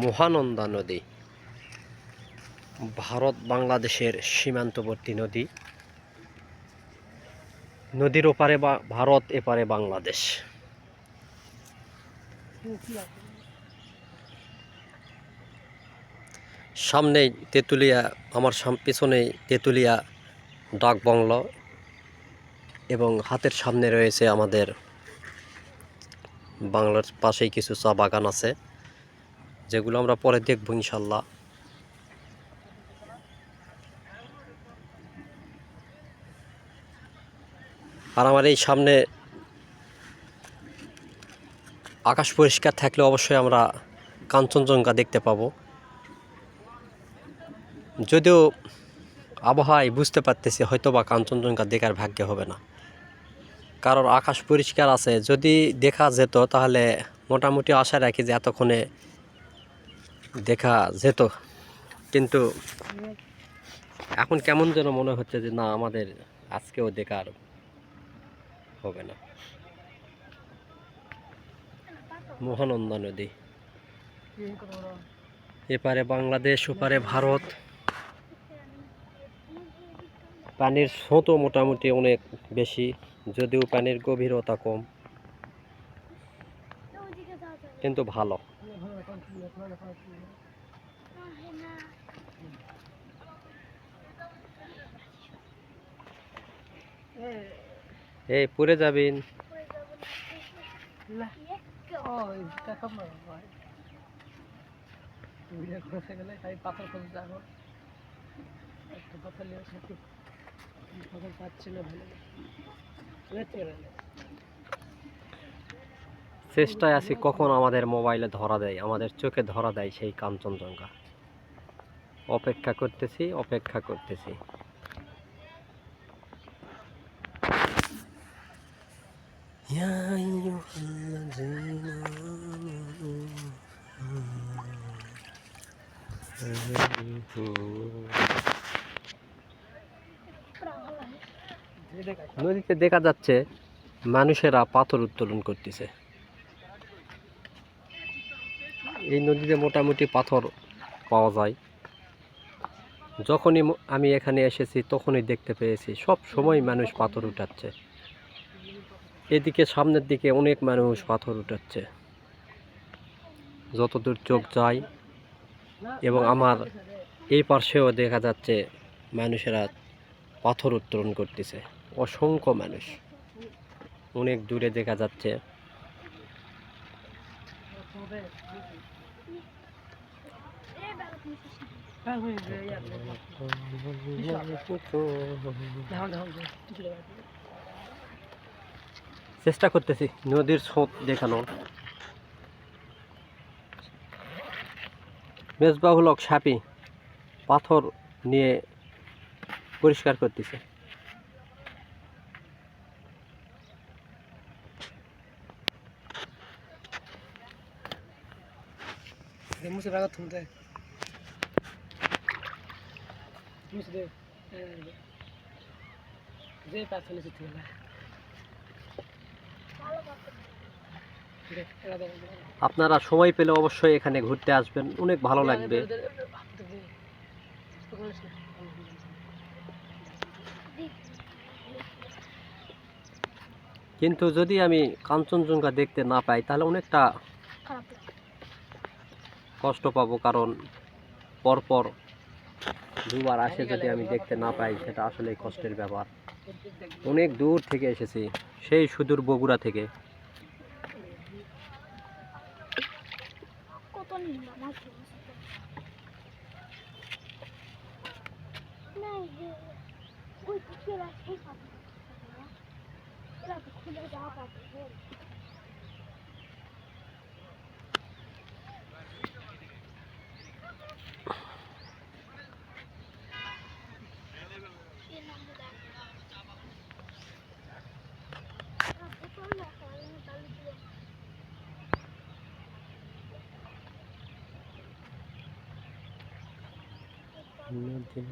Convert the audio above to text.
মহানন্দা নদী ভারত বাংলাদেশের সীমান্তবর্তী নদী। নদীর ওপারে ভারত, এপারে বাংলাদেশ। সামনেই তেঁতুলিয়া, আমার পিছনেই তেঁতুলিয়া ডাক বাংলো এবং হাতের সামনে রয়েছে আমাদের বাংলার পাশেই কিছু চা বাগান আছে, যেগুলো আমরা পরে দেখব ইনশাল্লাহ। আর আমার এই সামনে আকাশ পরিষ্কার থাকলে অবশ্যই আমরা কাঞ্চনজঙ্ঘা দেখতে পাবো। যদিও আবহাওয়ায় বুঝতে পারতেছি হয়তো বা কাঞ্চনজঙ্ঘা দেখার ভাগ্য হবে না, কারণ আকাশ পরিষ্কার আছে। যদি দেখা যেত তাহলে মোটামুটি আশা রাখি যে এতক্ষণে দেখা যেত, কিন্তু এখন কেমন যেন মনে হচ্ছে যে না, আমাদের আজকেও দেখার হবে না। মহানন্দা নদী, এপারে বাংলাদেশ, ওপারে ভারত। পানির স্রোতও মোটামুটি অনেক বেশি, যদিও পানির গভীরতা কম, কিন্তু ভালো। এই পড়ে যাবেন। চেষ্টায় আছি কখন আমাদের মোবাইলে ধরা দেয়, আমাদের চোখে ধরা দেয় সেই কাঞ্চনজঙ্ঘা। অপেক্ষা করতেছি, অপেক্ষা করতেছি। নদীতে দেখা যাচ্ছে মানুষেরা পাথর উত্তোলন করতেছে। এই নদীতে মোটামুটি পাথর পাওয়া যায়। যখনই আমি এখানে এসেছি তখনই দেখতে পেয়েছি সব সময় মানুষ পাথর উঠাচ্ছে। এদিকে সামনের দিকে অনেক মানুষ পাথর উঠাচ্ছে যতদূর চোখ যায়, এবং আমার এই পাশেও দেখা যাচ্ছে মানুষেরা পাথর উত্তোলন করতেছে। অসংখ্য মানুষ অনেক দূরে দেখা যাচ্ছে। চেষ্টা করতেছি নদীর স্রোত দেখানোর। মেজবাহুল হক সাপি পাথর নিয়ে পরিষ্কার করতেছে। আপনারা সময় পেলে অবশ্যই এখানে ঘুরতে আসবেন, অনেক ভালো লাগবে। কিন্তু যদি আমি কাঞ্চনজঙ্ঘা দেখতে না পাই তাহলে অনেকটা কষ্ট পাবো, কারণ পরপর দুবার আসে যদি আমি দেখতে না পাই সেটা আসলে কষ্টের ব্যাপার। অনেক দূর থেকে এসেছি, সেই সুদূর বগুড়া থেকে। নদীর